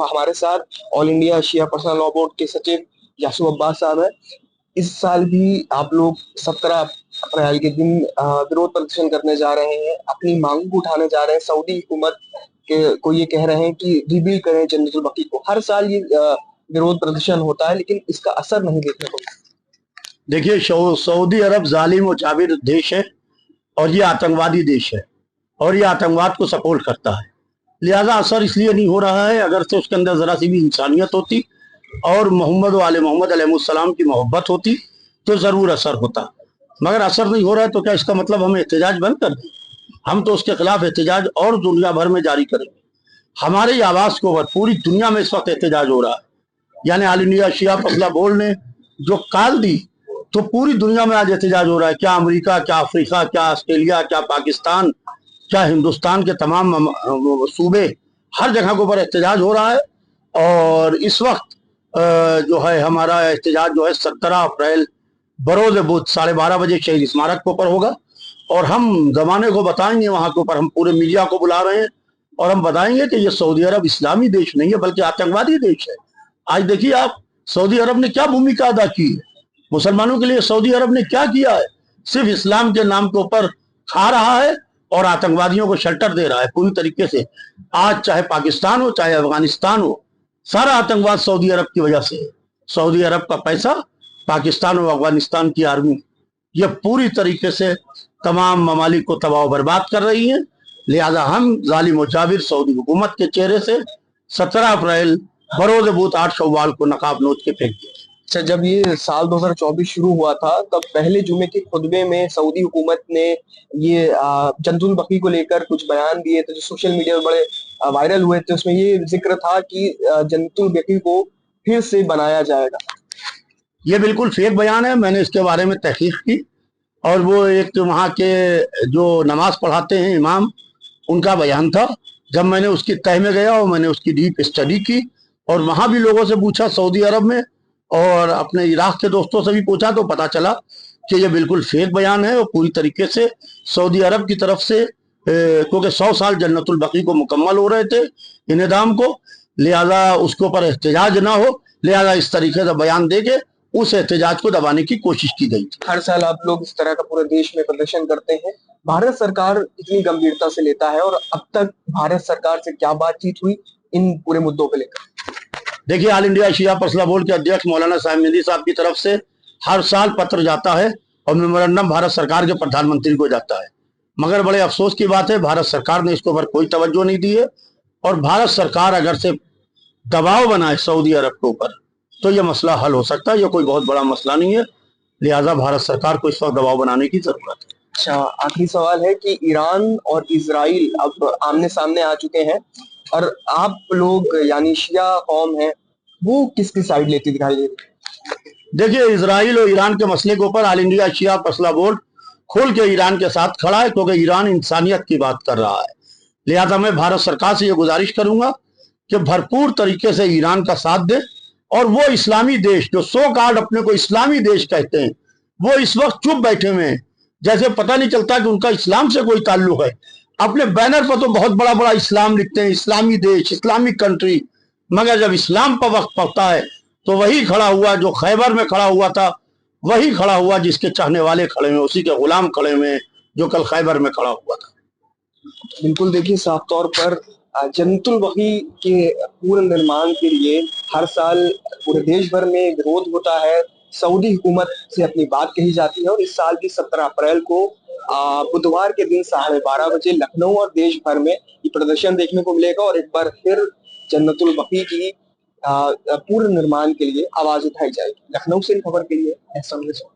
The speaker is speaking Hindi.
हमारे साथ ऑल इंडिया शिया पर्सनल लॉ बोर्ड के सचिव यासूब अब्बास साहब है। इस साल भी आप लोग 17 अप्रैल के दिन विरोध प्रदर्शन करने जा रहे हैं, अपनी मांगों को उठाने जा रहे हैं। सऊदी हुकूमत के को ये कह रहे हैं कि रिबील करें जन्नतुल बकी को। हर साल ये विरोध प्रदर्शन होता है, लेकिन इसका असर नहीं देखने को मिलता। देखिए, सऊदी अरब जालिम और जाबिर देश है और ये आतंकवादी देश है और ये आतंकवाद को सपोर्ट करता है। लिहाजा असर इसलिए नहीं हो रहा है। अगर से उसके अंदर जरा सी भी इंसानियत होती और मोहम्मद वाले मोहम्मद अलैहिस्सलाम की मोहब्बत होती तो जरूर असर होता, मगर असर नहीं हो रहा है। तो क्या इसका मतलब हम एहतजाज बंद कर दें? हम तो उसके खिलाफ एहतजाज और दुनिया भर में जारी करेंगे। हमारी आवाज को पूरी दुनिया में इस वक्त एहतजाज हो रहा है। यानी ऑल इंडिया शिया फजला बोर्ड ने जो काल दी तो पूरी दुनिया में आज एहतजाज हो रहा है। क्या अमेरिका, क्या अफ्रीका, क्या ऑस्ट्रेलिया, क्या पाकिस्तान, क्या हिंदुस्तान के तमाम सूबे, हर जगह के ऊपर एहतजाज हो रहा है। और इस वक्त जो है हमारा एहतजाज जो है 17 अप्रैल बरोज बुध 12:30 बजे शहीद स्मारक के ऊपर होगा और हम जमाने को बताएंगे। वहां के ऊपर हम पूरे मीडिया को बुला रहे हैं और हम बताएंगे कि ये सऊदी अरब इस्लामी देश नहीं है बल्कि आतंकवादी देश है। आज देखिए आप, सऊदी अरब ने क्या भूमिका अदा की है मुसलमानों के लिए। सऊदी अरब ने क्या किया है? सिर्फ इस्लाम के नाम के ऊपर खा रहा है और आतंकवादियों को शेल्टर दे रहा है पूरी तरीके से। आज चाहे पाकिस्तान हो चाहे अफगानिस्तान हो, सारा आतंकवाद सऊदी अरब की वजह से है। सऊदी अरब का पैसा, पाकिस्तान और अफगानिस्तान की आर्मी, ये पूरी तरीके से तमाम ममालिक को तबाह बर्बाद कर रही है। लिहाजा हम जालिम और जाबिर सऊदी हुकूमत के चेहरे से 17 अप्रैल बरोज बूत 8 शव्वाल को नकाब नोच के फेंक दिया। अच्छा, जब ये साल 2024 शुरू हुआ था तब पहले जुमे के खुतबे में सऊदी हुकूमत ने ये जन्नतुल बकी को लेकर कुछ बयान दिए थे जो सोशल मीडिया में बड़े वायरल हुए थे। उसमें ये जिक्र था कि जन्नतुल बकी को फिर से बनाया जाएगा। ये बिल्कुल फेक बयान है। मैंने इसके बारे में तहकीक की और वो एक वहाँ के जो नमाज पढ़ाते हैं इमाम, उनका बयान था। जब मैंने उसकी तह में गया और मैंने उसकी डीप स्टडी की और वहाँ भी लोगों से पूछा सऊदी अरब में और अपने इराक के दोस्तों से भी पूछा तो पता चला कि ये बिल्कुल फेक बयान है और पूरी तरीके से सऊदी अरब की तरफ से, क्योंकि 100 साल जन्नतुल बकी को मुकम्मल हो रहे थे इनेदाम को, लिहाजा उसके ऊपर एहतजाज ना हो, लिहाजा इस तरीके से बयान दे के उस एहतजाज को दबाने की कोशिश की गई। हर साल आप लोग इस तरह का पूरे देश में प्रदर्शन करते हैं, भारत सरकार इतनी गंभीरता से लेता है और अब तक भारत सरकार से क्या बातचीत हुई इन पूरे मुद्दों को लेकर? देखिए, ऑल इंडिया शिया पर्सनल बोर्ड के अध्यक्ष मौलाना साहिब मेहदी साहब की तरफ से हर साल पत्र जाता है और मेमोरेंडम भारत सरकार के प्रधानमंत्री को जाता है, मगर बड़े अफसोस की बात है भारत सरकार ने इसके ऊपर कोई तवज्जो नहीं दी है। और भारत सरकार अगर से दबाव बनाए सऊदी अरब के ऊपर तो यह मसला हल हो सकता है। यह कोई बहुत बड़ा मसला नहीं है, लिहाजा भारत सरकार को इस वक्त दबाव बनाने की जरूरत है। अच्छा, आखिरी सवाल है कि ईरान और इजराइल अब आमने सामने आ चुके हैं और आप लोग यानी शिया कौम है वो किसकी साइड लेती दिखाई दे रही है? देखिए, इजराइल और ईरान के मसले के ऊपर ऑल इंडिया शिया पर्सनल बोर्ड खोल के ईरान के साथ खड़ा है, क्योंकि ईरान इंसानियत की बात कर रहा है। लिहाजा मैं भारत सरकार से ये गुजारिश करूंगा कि भरपूर तरीके से ईरान का साथ दे और वो इस्लामी देश जो सो कार्ड अपने को इस्लामी देश कहते हैं वो इस वक्त चुप बैठे हुए हैं, जैसे पता नहीं चलता कि उनका इस्लाम से कोई ताल्लुक है। अपने बैनर पर तो बहुत बड़ा बड़ा इस्लाम लिखते हैं, इस्लामी देश, इस्लामिक कंट्री, मगर जब इस्लाम पर वक्त पड़ता है तो वही खड़ा हुआ जो खैबर में खड़ा हुआ था, वही खड़ा हुआ जिसके चाहने वाले खड़े हुए, उसी के गुलाम खड़े हुए जो कल खैबर में खड़ा हुआ था। बिल्कुल, देखिए साफ तौर पर जन्नतुल बकी के पूर्ण निर्माण के लिए हर साल पूरे देश भर में विरोध होता है, सऊदी हुकूमत से अपनी बात कही जाती है और इस साल भी 17 अप्रैल को बुधवार के दिन 12:30 बजे लखनऊ और देश भर में ये प्रदर्शन देखने को मिलेगा और एक बार फिर जन्नतुल बकी की पूर्ण निर्माण के लिए आवाज उठाई जाएगी। लखनऊ से इन खबर के लिए